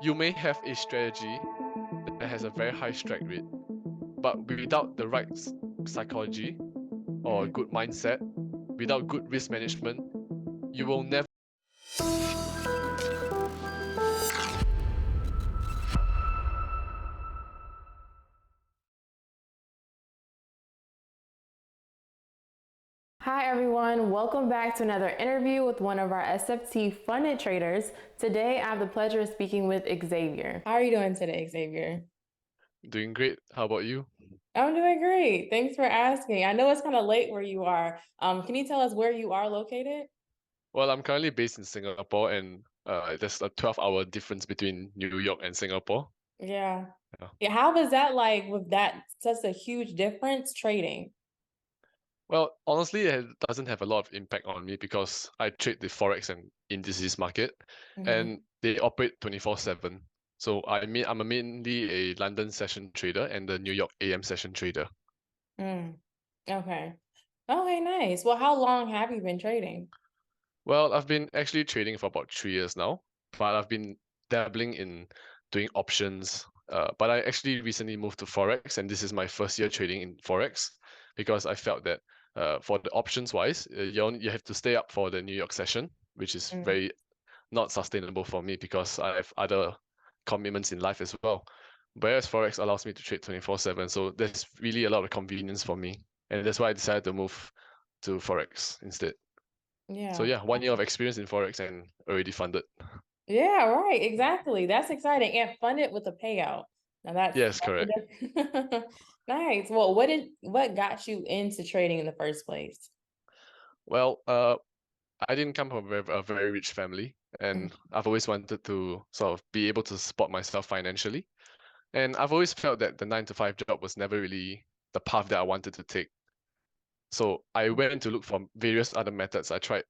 You may have a strategy that has a very high strike rate, but without the right psychology or Mhm. good mindset, without good risk management, you will never. Hi everyone, welcome back to another interview with one of our SFT funded traders. Today I have the pleasure of speaking with Xavier. How are you doing today, Xavier? Doing great. How about you? I'm doing great. Thanks for asking. I know it's kind of late where you are. Can you tell us where you are located? Well, I'm currently based in Singapore, and there's a 12-hour difference between New York and Singapore. Yeah. Yeah. Yeah, how was that like with that such a huge difference trading? Well, honestly, it doesn't have a lot of impact on me because I trade the Forex and indices market, Mm-hmm. and they operate 24/7. So I'm mainly a London session trader and the New York AM session trader. Mm. Okay. Okay, nice. Well, how long have you been trading? Well, I've been actually trading for about 3 years now, but I've been dabbling in doing options. But I actually recently moved to Forex, and this is my first year trading in Forex because I felt that for the options wise, you have to stay up for the New York session, which is Mm. very not sustainable for me because I have other commitments in life as well. Whereas Forex allows me to trade 24/7, so there's really a lot of convenience for me, and that's why I decided to move to Forex instead. So Yeah. yeah, 1 year of experience in Forex and already funded. Yeah, right. Exactly. That's exciting and funded with a payout. Now Yes, that's correct. a nice. Well, what got you into trading in the first place? Well, I didn't come from a very rich family, Mhm. and I've always wanted to sort of be able to support myself financially. And I've always felt that the 9 to 5 job was never really the path that I wanted to take. So I went to look for various other methods. I tried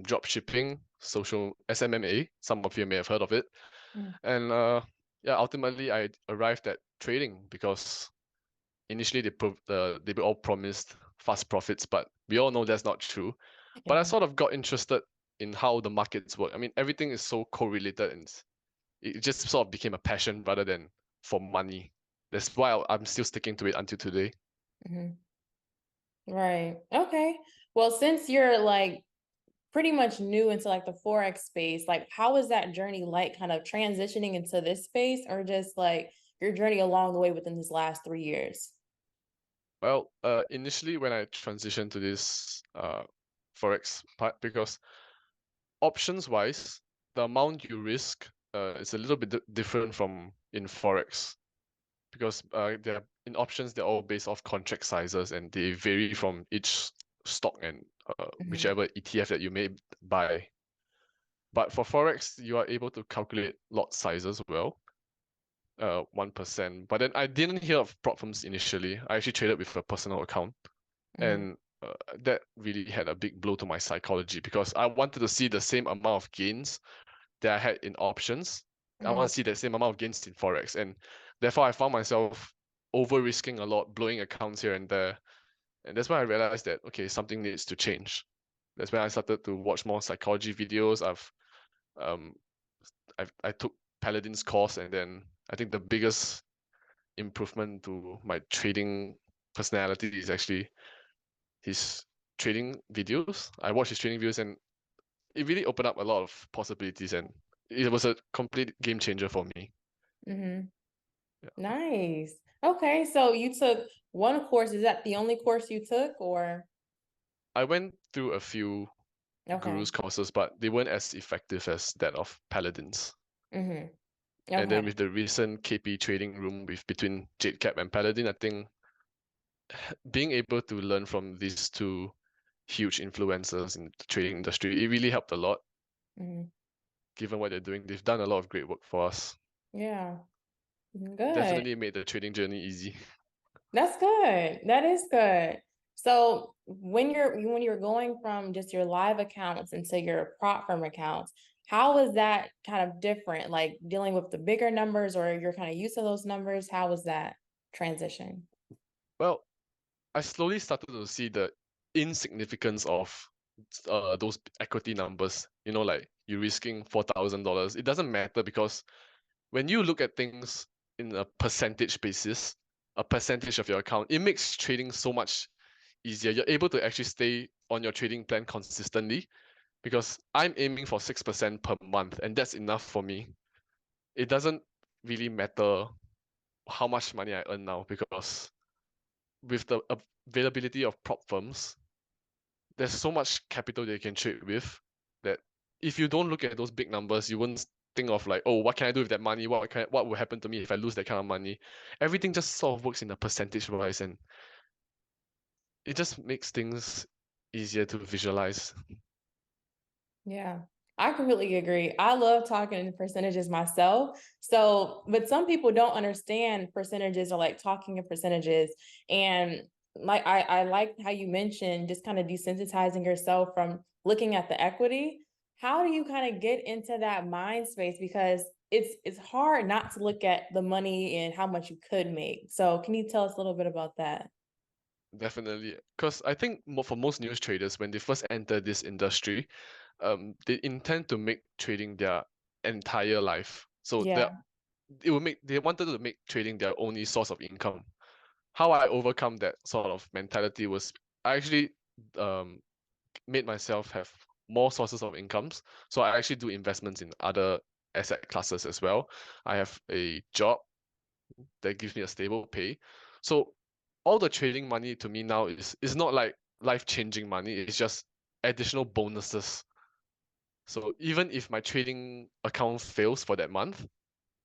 drop shipping, social SMMA. Some of you may have heard of it. Mm. And yeah, ultimately I arrived at trading because initially they were all promised fast profits, but we all know that's not true. But I Yeah. sort of got interested in how the markets work. I mean, everything is so correlated, and it just sort of became a passion rather than for money. That's why I'm still sticking to it until today. Mhm. Right. Okay. Well, since you're like pretty much new into like the Forex space, like how was that journey like kind of transitioning into this space or just like your journey along the way within this last 3 years? Well, initially when I transitioned to this forex part, because options wise, the amount you risk is a little bit different from in forex because they're in options they're all based off contract sizes and they vary from each stock and Mhm. whichever ETF that you may buy. But for forex, you are able to calculate lot sizes well, 1%. But then I didn't hear of prop firms initially. I actually traded with a personal account, Mhm. and that really had a big blow to my psychology because I wanted to see the same amount of gains that I had in options. I Mhm. want to see the same amount of gains in forex, and therefore I found myself over risking a lot, blowing accounts here and there, and that's when I realized that okay, something needs to change. That's when I started to watch more psychology videos. Um I took Paladin's course, and then I think the biggest improvement to my trading personality is actually his trading videos. I watched his trading videos, and it really opened up a lot of possibilities, and it was a complete game changer for me. Mhm. Yeah. Nice. Okay, so you took one course. Is that the only course you took or? I went through a few Okay. gurus courses, but they weren't as effective as that of Paladins. Mhm. And then Okay. with the recent KP trading room with between Jadecap and Paladin, I think being able to learn from these two huge influencers in the trading industry, it really helped a lot. Mhm. Given what they're doing, they've done a lot of great work for us. Yeah. Good. Definitely made the trading journey easy. That's good. That is good. So when you're going from just your live accounts into your prop firm accounts, how is that kind of different? Like dealing with the bigger numbers or you're kind of used to those numbers? How was that transition? Well, I slowly started to see the insignificance of those equity numbers. You know, like you're risking $4,000. It doesn't matter because when you look at things in a percentage basis, a percentage of your account, it makes trading so much easier. You're able to actually stay on your trading plan consistently because I'm aiming for 6% per month, and that's enough for me. It doesn't really matter how much money I earn now because with the availability of prop firms, there's so much capital that you can trade with that if you don't look at those big numbers, you wouldn't think of like, oh, what can I do with that money? What will happen to me if I lose that kind of money? Everything just sort of works in a percentage wise, and it just makes things easier to visualize. Yeah, I completely agree. I love talking in percentages myself. So, but some people don't understand percentages or like talking in percentages. And like I like how you mentioned just kind of desensitizing yourself from looking at the equity. How do you kind of get into that mind space? Because it's hard not to look at the money and how much you could make. So can you tell us a little bit about that? Definitely, because I think for most news traders, when they first enter this industry, they intend to make trading their entire life. So Yeah. they wanted to make trading their only source of income. How I overcome that sort of mentality was I actually um, made myself have more sources of incomes. So I actually do investments in other asset classes as well. I have a job that gives me a stable pay. So all the trading money to me now is not like life-changing money. It's just additional bonuses. So even if my trading account fails for that month,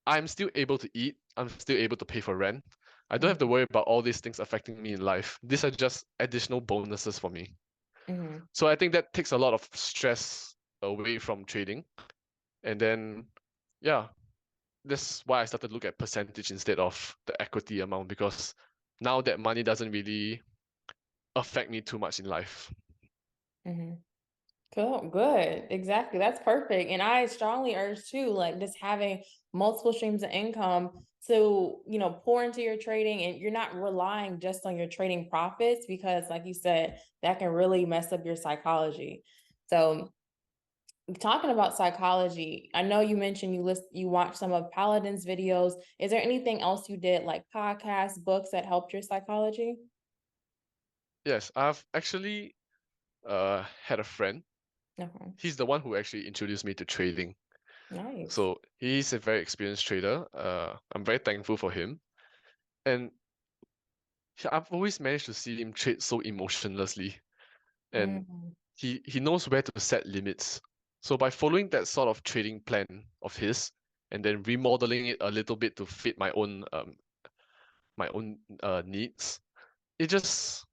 I'm still able to eat. I'm still able to pay for rent. I don't have to Mm-hmm. worry about all these things affecting me in life. These are just additional bonuses for me. Mm-hmm. So I think that takes a lot of stress away from trading. And then, yeah, that's why I started to look at percentage instead of the equity amount because now that money doesn't really affect me too much in life. Mm-hmm. Cool, good. Exactly. That's perfect. And I strongly urge too, like just having multiple streams of income to, pour into your trading and you're not relying just on your trading profits because like you said, that can really mess up your psychology. So talking about psychology, I know you mentioned you watched some of Paladin's videos. Is there anything else you did like podcasts, books that helped your psychology? Yes, I've actually had a friend. Okay. He's the one who actually introduced me to trading. Nice. So he's a very experienced trader. I'm very thankful for him. And I've always managed to see him trade so emotionlessly. And Mm-hmm. he knows where to set limits. So by following that sort of trading plan of his and then remodeling it a little bit to fit my own needs, it just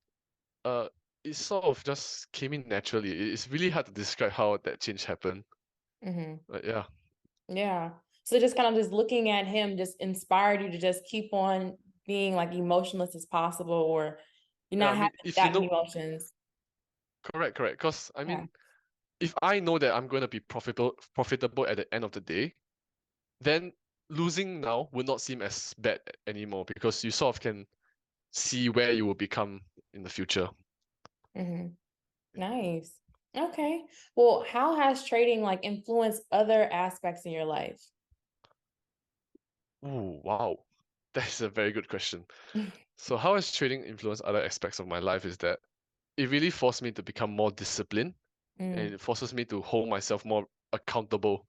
uh it sort of just came in naturally. It's really hard to describe how that change happened. Mm-hmm. But yeah. Yeah. So just kind of just looking at him just inspired you to just keep on being like emotionless as possible or you're Yeah, not I having mean if you that many know emotions. correct. Because I Yeah. mean if I know that I'm going to be profitable at the end of the day, then losing now will not seem as bad anymore because you sort of can see where you will become in the future. Hmm. Nice. Okay. Well, how has trading like influenced other aspects in your life? Ooh, wow. That's a very good question. So how has trading influenced other aspects of my life is that it really forced me to become more disciplined and Mm, it forces me to hold myself more accountable.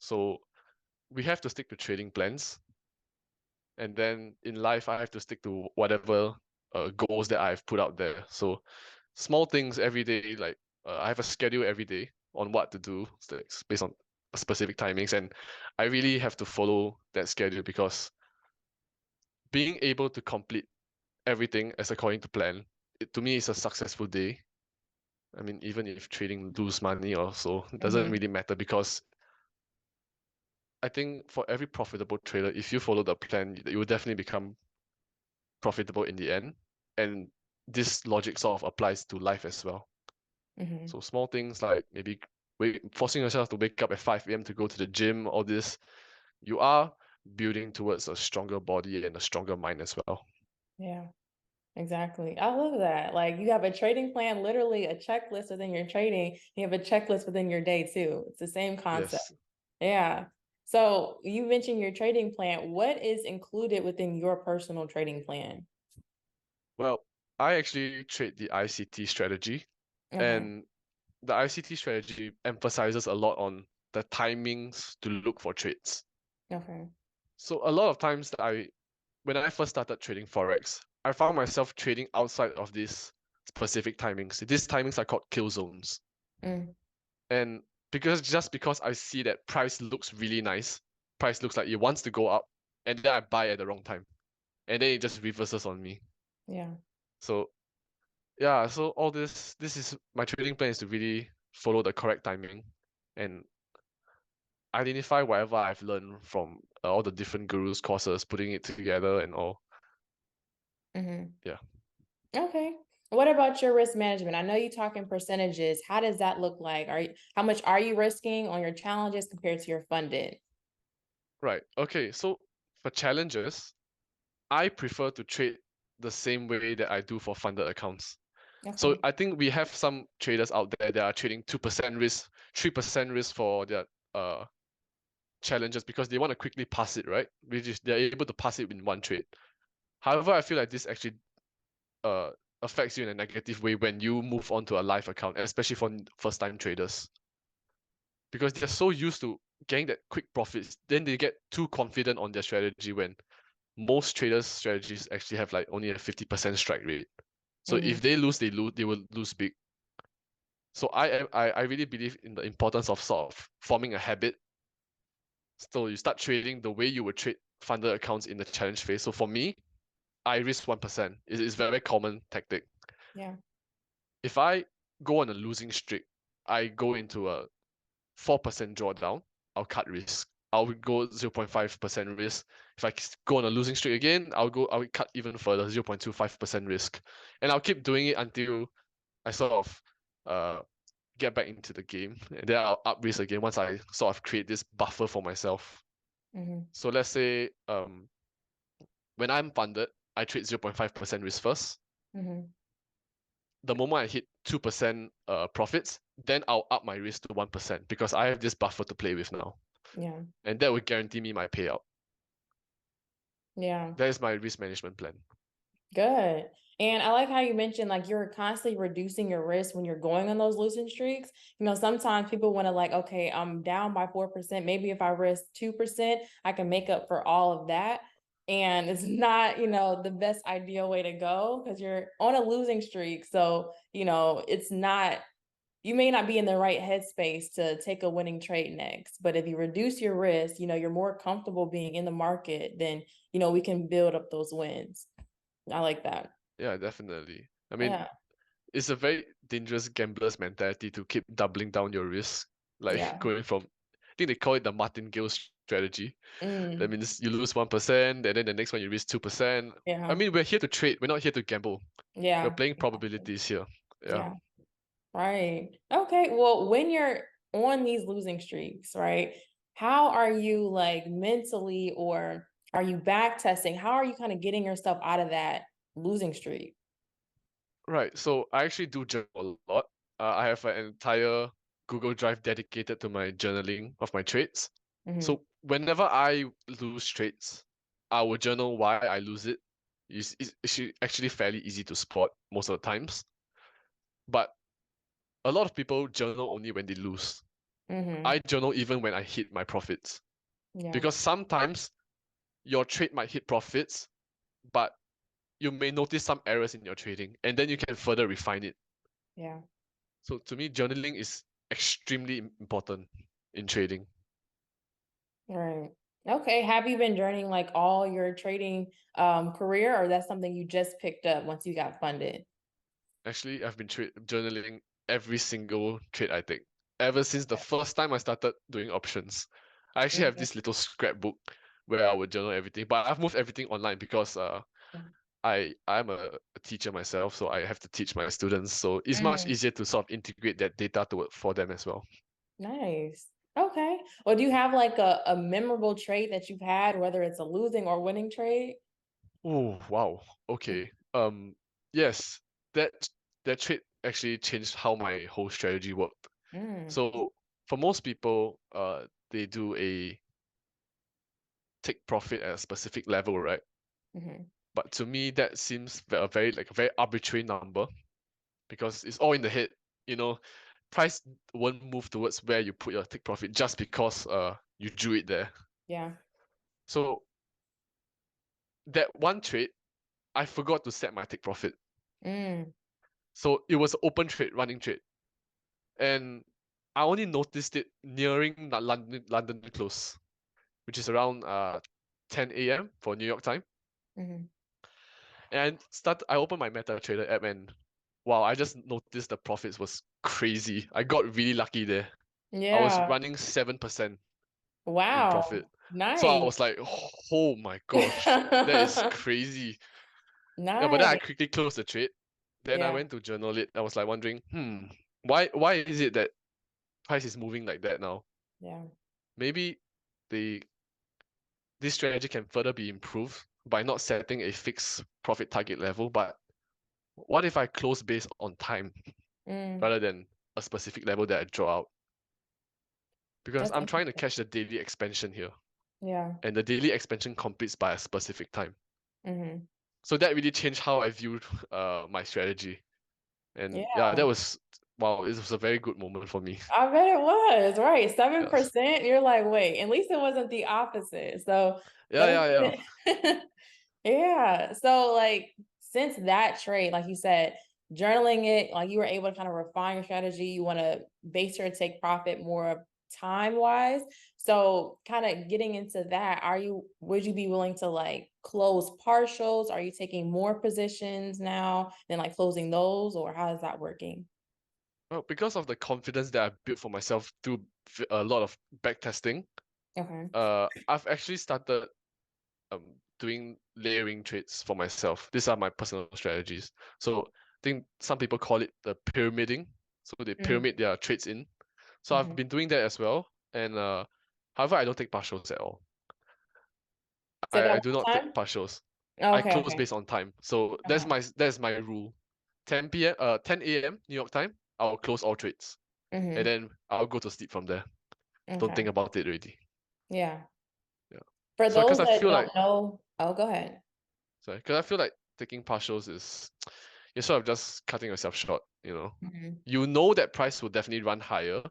So we have to stick to trading plans. And then in life, I have to stick to whatever goals that I've put out there. So small things every day, like I have a schedule every day on what to do, so it's based on specific timings, and I really have to follow that schedule because being able to complete everything as according to plan, to me is a successful day. I mean, even if trading lose money or so, it doesn't hmm. really matter because I think for every profitable trader, if you follow the plan, you will definitely become profitable in the end. And this logic sort of applies to life as well. Hmm. So small things like maybe forcing yourself to wake up at 5 a.m. to go to the gym, all this, you are building towards a stronger body and a stronger mind as well. Yeah, exactly. I love that. Like you have a trading plan, literally a checklist within your trading. You have a checklist within your day too. It's the same concept. Yes. Yeah. So you mentioned your trading plan. What is included within your personal trading plan? Well, I actually trade the ICT strategy, Okay. and the ICT strategy emphasizes a lot on the timings to look for trades. Okay. So a lot of times when I first started trading Forex, I found myself trading outside of these specific timings. These timings are called kill zones. Mm, And just because I see that price looks really nice, price looks like it wants to go up, and then I buy at the wrong time. And then it just reverses on me. yeah. So yeah, so all this is my trading plan is to really follow the correct timing and identify whatever I've learned from all the different gurus courses, putting it together and all. Hmm. Yeah. Okay. What about your risk management? I know you talk in percentages. How does that look like? How much are you risking on your challenges compared to your funded? Right. Okay. So for challenges, I prefer to trade the same way that I do for funded accounts. So Okay. I think we have some traders out there that are trading 2% risk, 3% risk for their challenges because they want to quickly pass it, right? Which is they're able to pass it in one trade. However, I feel like this actually uh affects you in a negative way when you move on to a live account, especially for first time traders. Because they're so used to getting that quick profits, then they get too confident on their strategy when most traders' strategies actually have like only a 50% strike rate. So Hmm. if they will lose big. So I really believe in the importance of sort of forming a habit. So you start trading the way you would trade funded accounts in the challenge phase. So for me, I risk 1%. It's a very common tactic. Yeah. If I go on a losing streak, I go into a 4% drawdown. I'll cut risk. I'll go 0.5% risk. If I go on a losing streak again, I'll cut even further, 0.25% risk. And I'll keep doing it until I sort of uh get back into the game. And then I'll up risk again once I sort of create this buffer for myself. Hmm. So let's say when I'm funded, I trade 0.5% risk first. Hmm. The moment I hit 2% profits, then I'll up my risk to 1% because I have this buffer to play with now. Yeah. And that would guarantee me my payout. Yeah. That is my risk management plan. Good. And I like how you mentioned like you're constantly reducing your risk when you're going on those losing streaks. Sometimes people want to like, okay, I'm down by 4%. Maybe if I risk 2%, I can make up for all of that. And it's not, the best ideal way to go because you're on a losing streak. So, it's not, you may not be in the right headspace to take a winning trade next. But if you reduce your risk, you're more comfortable being in the market, then, we can build up those wins. I like that. Yeah, definitely. I mean, Yeah. it's a very dangerous gambler's mentality to keep doubling down your risk. Like Yeah. going from, I think they call it the martingale strategy. That Mm. means you lose 1%, and then the next one you risk 2%. I Yeah. mean, we're here to trade. We're not here to gamble. We're Yeah. playing probabilities here. Yeah. Yeah. Right. Okay. Well, when you're on these losing streaks, right? How are you like mentally, or are you back testing? How are you kind of getting yourself out of that losing streak? Right. So I actually do journal a lot. I have an entire Google Drive dedicated to my journaling of my trades. Hmm. So whenever I lose trades, I will journal why I lose it. It's actually fairly easy to spot most of the times. But a lot of people journal only when they lose. Hmm. I journal even when I hit my profits. Yeah. Because sometimes your trade might hit profits, but you may notice some errors in your trading, and then you can further refine it. Yeah. So to me, journaling is extremely important in trading. Right. Okay. Have you been journeying like all your trading career, or that's something you just picked up once you got funded? Actually, I've been journaling every single trade I take. Ever since the first time I started doing options. I actually have Mhm. this little scrapbook where I would journal everything, but I've moved everything online because I'm a teacher myself, so I have to teach my students. So it's much Mm. easier to sort of integrate that data to for them as well. Nice. Okay. Well, do you have like a memorable trade that you've had, whether it's a losing or winning trade? Oh, wow. Okay. Yes, that that trade actually changed how my whole strategy worked. Mm. So for most people, they do a take profit at a specific level, right? Mm-hmm. But to me, that seems a very arbitrary number because it's all in the head. You know, price won't move towards where you put your take profit just because you drew it there. Yeah. So that one trade, I forgot to set my take profit. Mm. So it was an open trade, running trade, and I only noticed it nearing the London close, which is around 10 a.m. for New York time. Mm-hmm. And I opened my MetaTrader app and wow, I just noticed the profits was crazy. I got really lucky there. I was Yeah. running 7% in Wow. profit. So I Nice. was like, oh my gosh, that is crazy. Yeah, but then I Nice. quickly closed the trade. Then I Yeah. went to journal it. I was like wondering, why is it that price is moving like that now? Yeah. Maybe the this strategy can further be improved by not setting a fixed profit target level, but what if I close based on time Mm. rather than a specific level that I draw out? Because That's I'm trying to interesting. catch the daily expansion here, Yeah. and the daily expansion completes by a specific time. Mm-hmm. So that really changed how I viewed my strategy. And Yeah. yeah, that was wow, it was a very good moment for me. I bet it was, right. Yes. 7%. You're like, wait, at least it wasn't the opposite. So Yeah, seven yeah, yeah. percent. Yeah. So like since that trade, like you said, journaling it, like you were able to kind of refine your strategy. You want to base your take profit more time wise. So kind of getting into that, would you be willing to like close partials? Are you taking more positions now than like closing those, or how is that working? Well, because of the confidence that I've built for myself through a lot of back testing, Okay. I've actually started doing layering trades for myself. These are my personal strategies. So I think some people call it the pyramiding. So they Mm-hmm. pyramid their trades in. So I've Mm-hmm. been doing that as well. And however, I don't take partials at all. Say that I do not one take time. partials. I Okay, close okay, based on time. So okay, that's my rule. 10 p.m. 10 a.m. New York time, I'll close all trades. And mm-hmm. then I'll go to sleep from there. Don't think Okay, about it already. yeah. Yeah. For So because those I that feel like don't know, oh, go ahead. sorry, because I feel like taking partials is you're sort of just cutting yourself short, you know. Mm-hmm. You know that price will definitely run higher,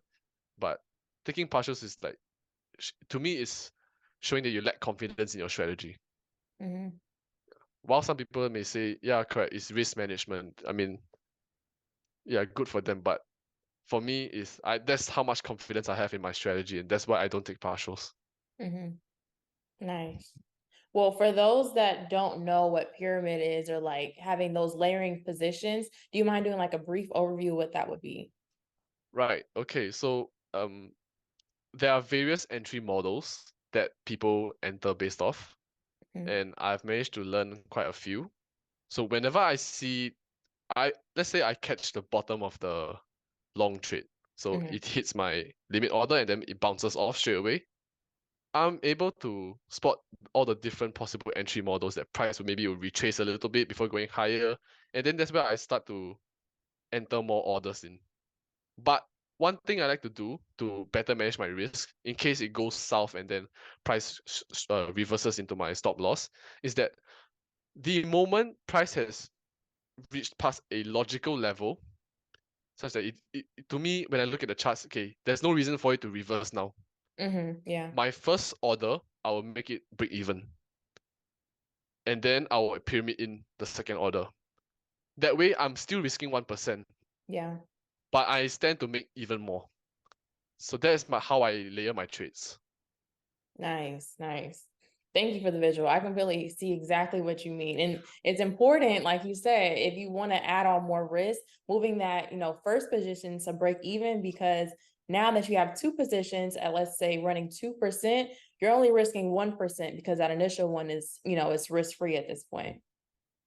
but taking partials is like to me is showing that you lack confidence in your strategy. Mm-hmm. While some people may say, yeah, correct, it's risk management. I mean, yeah, good for them, but for me is I that's how much confidence I have in my strategy, and that's why I don't take partials. Mm-hmm. Nice. Well, for those that don't know what pyramid is or like having those layering positions, do you mind doing like a brief overview of what that would be? Right. Okay. So there are various entry models that people enter based off, Mm-hmm. and I've managed to learn quite a few. So whenever I see let's say I catch the bottom of the long trade, so Mm-hmm. it hits my limit order and then it bounces off straight away. I'm able to spot all the different possible entry models that price will retrace a little bit before going higher, and then that's where I start to enter more orders in. But one thing I like to do to better manage my risk in case it goes south and then price reverses into my stop loss is that the moment price has reached past a logical level such that to me when I look at the charts, okay, there's no reason for it to reverse now. Mm-hmm. Yeah. My first order, I will make it break even, and then I will pyramid in the second order. That way, I'm still risking 1%, Yeah. but I stand to make even more. So that's how I layer my trades. Nice, nice. Thank you for the visual. I can really see exactly what you mean. And it's important, like you said, if you want to add on more risk, moving that, first position to break even, because now that you have two positions at, let's say, running 2%, you're only risking 1% because that initial one is, it's risk-free at this point.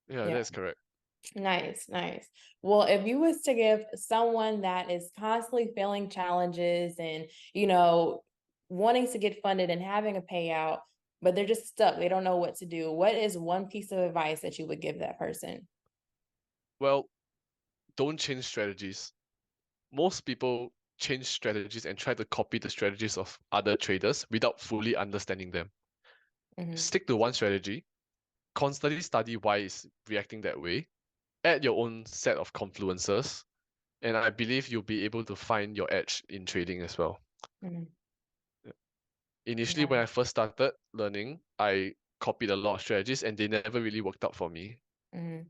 Yeah, Yeah. that's correct. Nice, nice. Well, if you was to give someone that is constantly failing challenges and, wanting to get funded and having a payout, but they're just stuck, they don't know what to do, what is one piece of advice that you would give that person? Well, don't change strategies. Most people change strategies and try to copy the strategies of other traders without fully understanding them. Stick to one strategy, constantly study why it's reacting that way, add your own set of confluences, and I believe you'll be able to find your edge in trading as well. Initially, when I first started learning, I copied a lot of strategies and they never really worked out for me.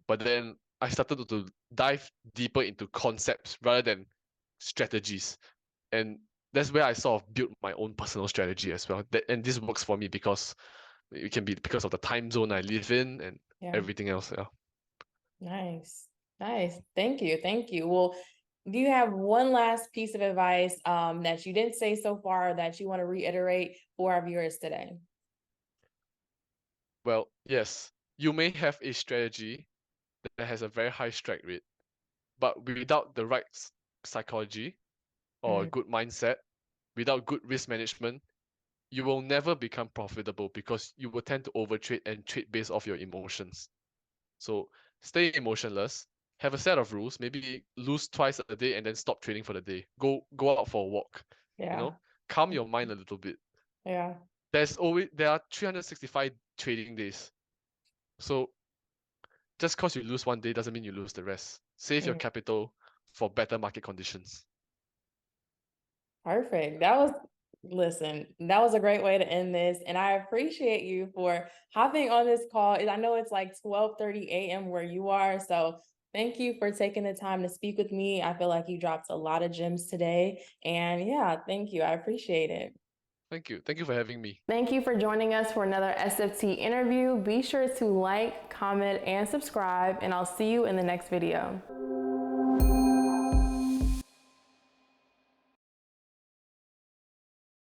But then I started to dive deeper into concepts rather than strategies. And that's where I sort of built my own personal strategy as well. And this works for me because it can be because of the time zone I live in and everything else. Yeah. Nice. Nice. Thank you. Thank you. Well, do you have one last piece of advice that you didn't say so far that you want to reiterate for our viewers today? Well, yes, you may have a strategy that has a very high strike rate, but without the right psychology or a good mindset, without good risk management, you will never become profitable because you will tend to overtrade and trade based off your emotions. So stay emotionless, have a set of rules, maybe lose twice a day and then stop trading for the day. Go out for a walk. Calm your mind a little bit. There are 365 trading days. So just because you lose one day doesn't mean you lose the rest. Save your capital for better market conditions. Perfect. Listen, that was a great way to end this. And I appreciate you for hopping on this call. I know it's like 12:30 a.m. where you are. So thank you for taking the time to speak with me. I feel like you dropped a lot of gems today. And yeah, thank you. I appreciate it. Thank you. Thank you for having me. Thank you for joining us for another SFT interview. Be sure to like, comment, and subscribe, and I'll see you in the next video.